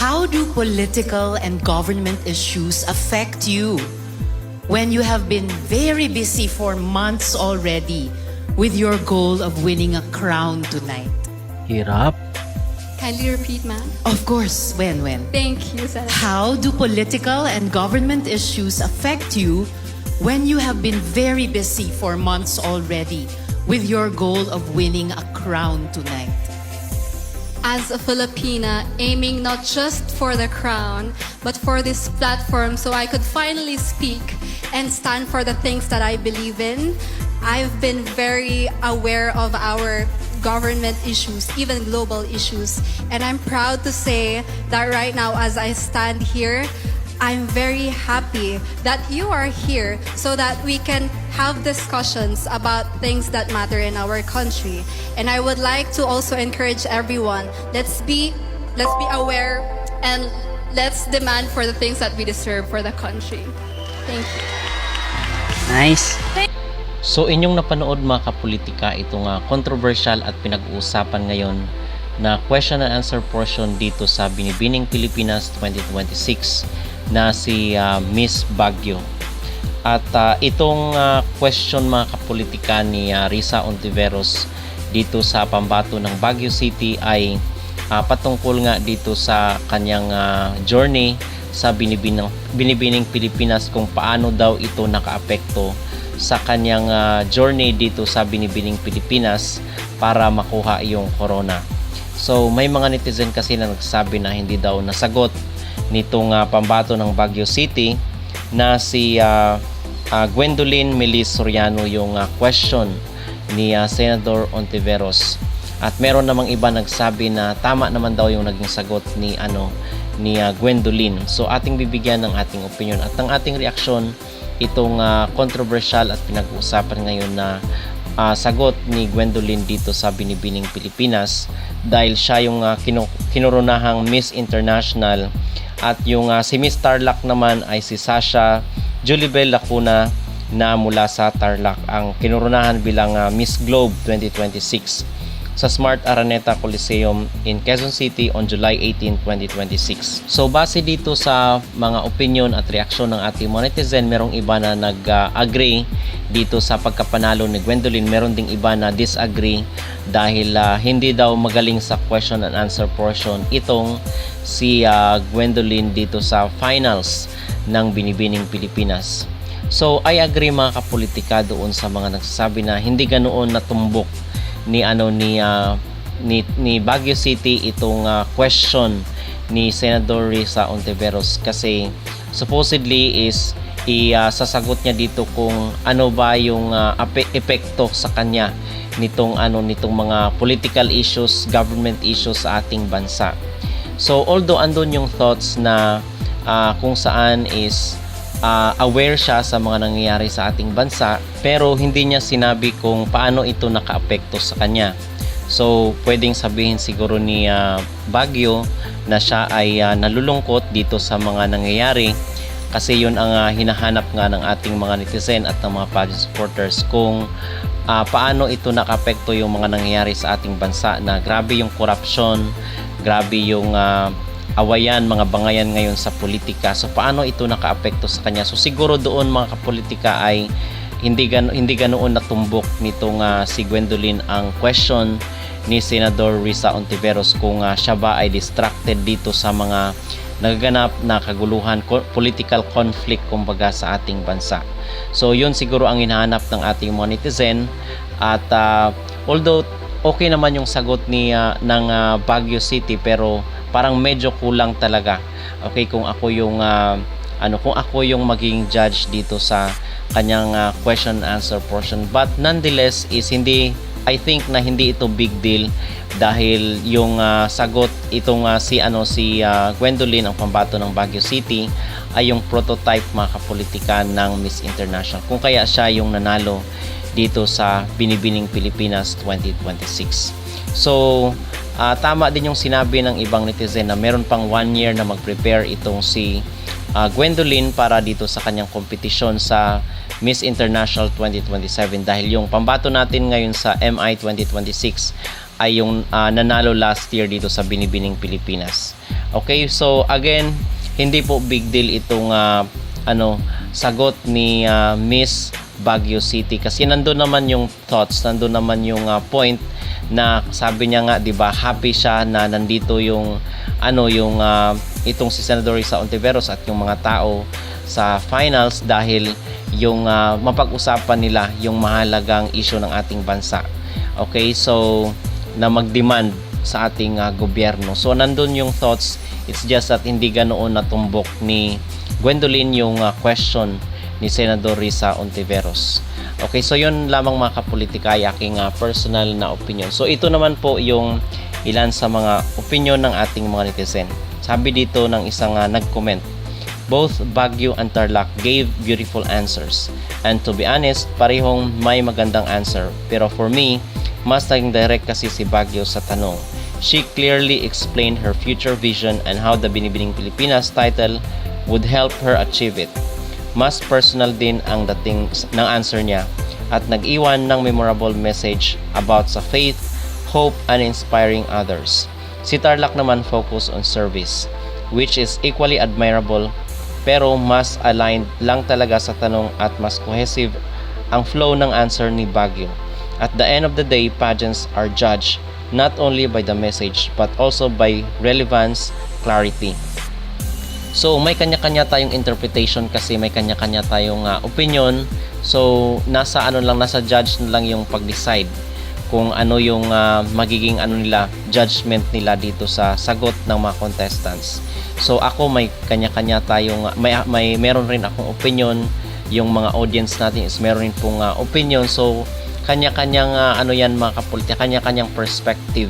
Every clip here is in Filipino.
How do political and government issues affect you when you have been very busy for months already with your goal of winning a crown tonight? Hirap. Kindly repeat, ma'am. Of course, when? Thank you, Senator. How do political and government issues affect you when you have been very busy for months already with your goal of winning a crown tonight? As a Filipina, aiming not just for the crown, but for this platform so I could finally speak and stand for the things that I believe in, I've been very aware of our government issues, even global issues. And I'm proud to say that right now, as I stand here, I'm very happy that you are here so that we can have discussions about things that matter in our country. And I would like to also encourage everyone, let's be aware and let's demand for the things that we deserve for the country. Thank you. Nice. So inyong napanood mga kapolitika itong controversial at pinag-uusapan ngayon na question and answer portion dito sa Binibining Pilipinas 2026 na si Miss Baguio. At itong question mga kapolitika ni Risa Ontiveros dito sa pambato ng Baguio City ay patungkol nga dito sa kanyang journey sa Binibining Pilipinas, kung paano daw ito nakaapekto sa kanyang journey dito sa Binibining Pilipinas para makuha yung corona. So may mga netizen kasi na nagsabi na hindi daw nasagot nitong pambato ng Baguio City na si Gwendolyn Melis Soriano yung question ni Senator Ontiveros. At meron namang iba nagsabi na tama naman daw yung naging sagot ni Gwendolyn. So ating bibigyan ng ating opinion at ng ating reaksyon itong controversial at pinag-uusapan ngayon na sagot ni Gwendolyn dito sa Binibining Pilipinas, dahil siya yung kinurunahang Miss International at yung si Miss Tarlac naman ay si Sasha Julibel Lacuna na mula sa Tarlac ang kinurunahan bilang Miss Globe 2026 sa Smart Araneta Coliseum in Quezon City on July 18, 2026. So base dito sa mga opinion at reaksyon ng ating mga netizen, merong iba na nag-agree dito sa pagkapanalo ni Gwendolyn, meron ding iba na disagree dahil hindi daw magaling sa question and answer portion itong si Gwendolyn dito sa finals ng Binibining Pilipinas. So I agree mga kapolitika doon sa mga nagsasabi na hindi ganoon natumbok ni Baguio City itong question ni Senator Risa Ontiveros, kasi supposedly is sasagot niya dito kung ano ba yung epekto sa kanya nitong mga political issues, government issues sa ating bansa. So although andun yung thoughts na kung saan is aware siya sa mga nangyayari sa ating bansa, pero hindi niya sinabi kung paano ito nakaapekto sa kanya. So pwedeng sabihin siguro ni Baguio na siya ay nalulungkot dito sa mga nangyayari, kasi yun ang hinahanap nga ng ating mga netizen at ng mga pageant supporters, kung paano ito nakaapekto yung mga nangyayari sa ating bansa, na grabe yung corruption, grabe yung awayan, mga bangayan ngayon sa politika. So paano ito nakaapekto sa kanya? So siguro doon mga kapolitika ay hindi ganoon natumbok nitong si Gwendolyn ang question ni Senador Risa Ontiveros, kung siya ba ay distracted dito sa mga nagaganap na kaguluhan, political conflict kumbaga sa ating bansa. So yun siguro ang hinahanap ng ating mga netizen. At although okay naman yung sagot ng Baguio City, pero parang medyo kulang talaga. Okay, kung ako yung maging judge dito sa kanyang question and answer portion. But nonetheless is I think na hindi ito big deal, dahil yung sagot itong si Gwendolyn, ang pambato ng Baguio City, ay yung prototype mga kapolitika ng Miss International, kung kaya siya yung nanalo dito sa Binibining Pilipinas 2026. So tama din yung sinabi ng ibang netizen na meron pang 1 year na mag-prepare itong si Gwendolyn para dito sa kanyang kompetisyon sa Miss International 2027, dahil yung pambato natin ngayon sa MI 2026 ay yung nanalo last year dito sa Binibining Pilipinas. Okay, so again, hindi po big deal itong sagot ni Miss Baguio City kasi nandun naman yung thoughts, nandun naman yung point na sabi niya nga, 'di ba, happy siya na nandito yung itong si Senador Risa Ontiveros at yung mga tao sa finals dahil yung mapag-usapan nila yung mahalagang issue ng ating bansa. Okay, so na mag-demand sa ating gobyerno. So nandun yung thoughts, it's just that hindi ganoon natumbok ni Gwendolyn yung question ni Senador Risa Ontiveros. Okay, so yun lamang mga kapolitika ay aking personal na opinion. So ito naman po yung ilan sa mga opinion ng ating mga netizen. Sabi dito ng isang nag-comment, both Baguio and Tarlac gave beautiful answers. And to be honest, parehong may magandang answer. Pero for me, mas naging direct kasi si Baguio sa tanong. She clearly explained her future vision and how the Binibining Pilipinas title would help her achieve it. Mas personal din ang dating ng answer niya at nag-iwan ng memorable message about sa faith, hope, and inspiring others. Si Tarlac naman focus on service, which is equally admirable pero mas aligned lang talaga sa tanong at mas cohesive ang flow ng answer ni Baguio. At the end of the day, pageants are judged not only by the message but also by relevance, clarity. So may kanya-kanya tayong interpretation kasi may kanya-kanya tayong opinion. So nasa judge na lang yung pag-decide kung ano yung magiging judgment nila dito sa sagot ng mga contestants. So ako may kanya-kanya tayong meron rin akong opinion, yung mga audience natin is meron rin pong opinion. So kanya-kanyang yan mga kapolitika, kanya-kanyang perspective.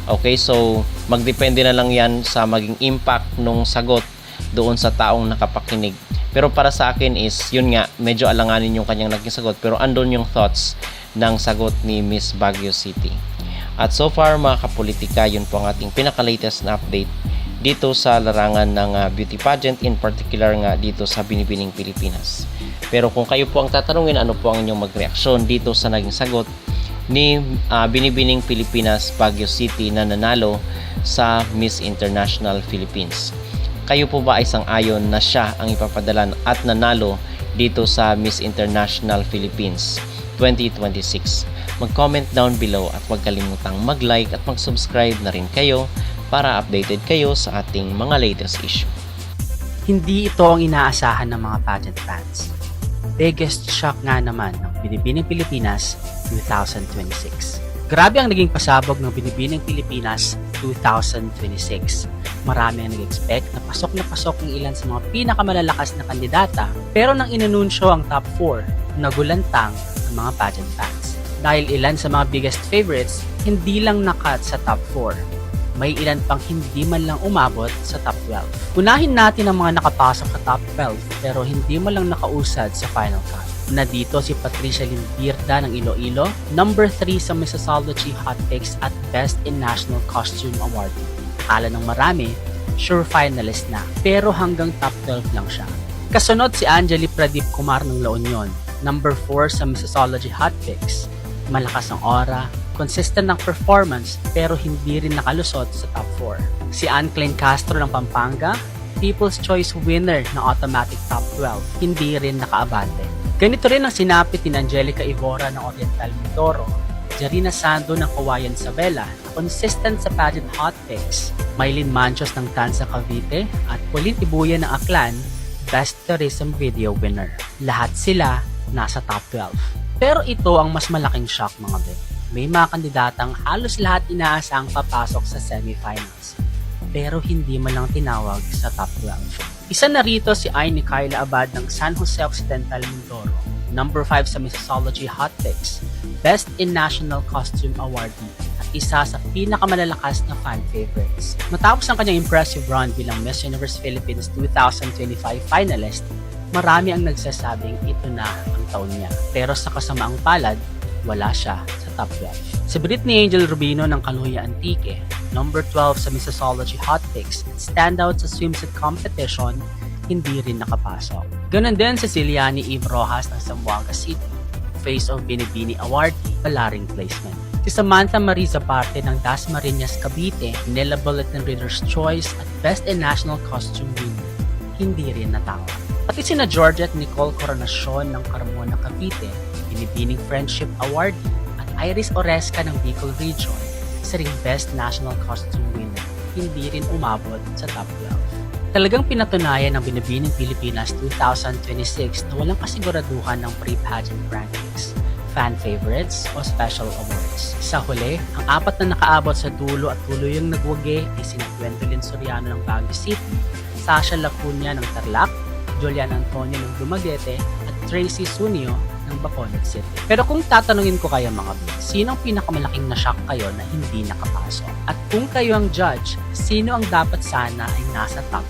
Okay, so magdepende na lang yan sa maging impact nung sagot doon sa taong nakapakinig. Pero para sa akin is, yun nga, medyo alanganin yung kanyang naging sagot pero andun yung thoughts ng sagot ni Miss Baguio City. At so far mga kapolitika, yun po ang ating pinaka-latest na update dito sa larangan ng beauty pageant, in particular nga dito sa Binibining Pilipinas. Pero kung kayo po ang tatanungin, ano po ang inyong magreaksyon dito sa naging sagot ni Binibining Pilipinas Baguio City na nanalo sa Miss International Philippines? Kayo po ba ay sang-ayon na siya ang ipapadala at nanalo dito sa Miss International Philippines 2026? Mag-comment down below at huwag kalimutang mag-like at mag-subscribe na rin kayo para updated kayo sa ating mga latest issue. Hindi ito ang inaasahan ng mga pageant fans. Biggest shock nga naman ng Binibining Pilipinas 2026. Grabe ang naging pasabog ng Binibining Pilipinas 2026. Marami ang nag-expect na pasok ng ilan sa mga pinakamalalakas na kandidata, pero nang inanunsyo ang top 4, nagulantang ang mga pageant fans. Dahil ilan sa mga biggest favorites, hindi lang nakat sa top 4. May ilan pang hindi man lang umabot sa top 12. Unahin natin ang mga nakapasok sa top 12 pero hindi man lang nakausad sa final cut. Na dito si Patricia Limbirda ng Iloilo, number 3 sa Missosology Hot Picks at Best in National Costume Award. Akala ng marami, sure finalist na, pero hanggang top 12 lang siya. Kasunod si Angeli Pradip Kumar ng La Union, number 4 sa Missosology Hot Picks. Malakas ang aura, consistent ng performance, pero hindi rin nakalusot sa top 4. Si Ann Klein Castro ng Pampanga, People's Choice winner ng automatic top 12, hindi rin nakaabante. Ganito rin ang sinapit ni Angelica Ivora ng Oriental Mindoro, Jarina Sando ng Kawayan Sabela, consistent sa pageant hot picks, Mylene Manchos ng Tanza Cavite, at Pauline Ibuya ng Aklan, Best Tourism Video winner. Lahat sila nasa top 12. Pero ito ang mas malaking shock mga bet. May mga kandidatang halos lahat inaasang papasok sa semifinals, pero hindi man lang tinawag sa top 12. Isa na rito si Aini Kyla Abad ng San Jose Occidental Mindoro, number 5 sa Missosology Hot Picks, Best in National Costume Awardee, at isa sa pinakamalalakas na fan favorites. Matapos ang kanyang impressive run bilang Miss Universe Philippines 2025 finalist, marami ang nagsasabing ito na ang taon niya. Pero sa kasamaang palad, wala siya sa top 12. Si Britney Angel Rubino ng Kaluya Antique, number 12 sa Missosology Hot Picks, standout sa swimsuit competition, hindi rin nakapasok. Ganon din si Celiani Eve Rojas ng Zamboanga City, Face of Binibini Awardee, wala ring placement. Si Samantha Marie Zaparte ng Dasmariñas, Cavite, Manila Bulletin Reader's Choice at Best in National Costume winner, hindi rin natawa. Pati sina Georgette Nicole Coronacion ng Carmona, Cavite, Binibining Friendship Awardee, at Iris Oresca ng Bicol Region, isa ring Best National Costume winner, hindi rin umabot sa top 12. Talagang pinatunayan ng Binibining Pilipinas 2026 na walang kasiguraduhan ng pre-pageant rankings, fan favorites o special awards. Sa huli, ang apat na nakaabot sa dulo at tuluyang nagwagi ay sina Gwendolyn Soriano ng Baguio City, Sasha Lacuna ng Tarlac, Julian Antonio ng Dumaguete at Tracy Sunio ng Bacolod City. Pero kung tatanungin ko kayo mga bro, sino ang pinakamalaking na-shock kayo na hindi nakapasok? At kung kayo ang judge, sino ang dapat sana ay nasa top